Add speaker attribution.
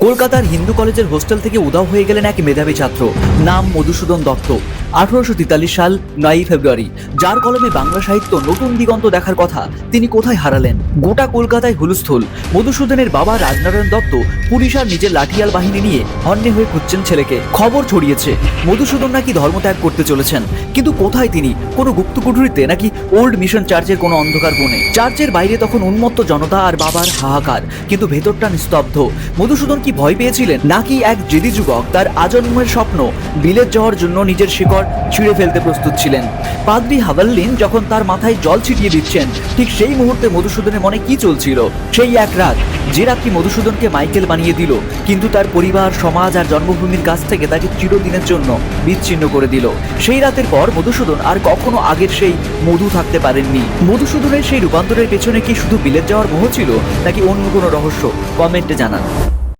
Speaker 1: কলকাতার হিন্দু কলেজের হোস্টেল থেকে উধাও হয়ে গেলেন এক মেধাবী ছাত্র, নাম মধুসূদন দত্ত। 1843 সাল 9 ফেব্রুয়ারি। যার কলমে বাংলা সাহিত্য নতুন দিগন্ত দেখার কথা, তিনি কোথায় হারালেন? গোটা কলকাতায় হুলস্থুল। মধুসূদনের বাবা রাজনারায়ণ দত্ত পুলিশ আর নিজের লাঠিয়াল বাহিনী নিয়ে হন্যে হয়ে খুঁজছেন ছেলেকে। খবর ছড়িয়েছে মধুসূদন নাকি ধর্মত্যাগ করতে চলেছেন, কিন্তু কোথায় তিনি? কোনো গুপ্ত কুঠুরিতে, নাকি ওল্ড মিশন চার্চের কোনো অন্ধকার কোণে? চার্চের বাইরে তখন উন্মত্ত জনতা আর বাবার হাহাকার, কিন্তু ভেতরটা নিস্তব্ধ। মধুসূদন কি ভয় পেয়েছিলেন, নাকি এক জেদি যুবক তার আজন্মের স্বপ্ন বিলেত যাওয়ার জন্য নিজের শিকড় ছিঁড়ে ফেলতে প্রস্তুত ছিলেন? পাদ্রী হাভাল্লিন যখন তার মাথায় জল ছিটিয়ে দিচ্ছেন, ঠিক সেই মুহূর্তে মধুসূদনের মনে কি চলছিল? সেই এক রাত, যে রাতটি মধুসূদনকে মাইকেল বানিয়ে দিল, কিন্তু তার পরিবার, সমাজ আর জন্মভূমির কাছ থেকে তাকে চিরদিনের জন্য বিচ্ছিন্ন করে দিল। সেই রাতের পর মধুসূদন আর কখনো আগের সেই মধু থাকতে পারেননি। মধুসূদনের সেই রূপান্তরের পেছনে কি শুধু বিলেত যাওয়ার মোহ ছিল, নাকি অন্য কোনো রহস্য? কমেন্টে জানান।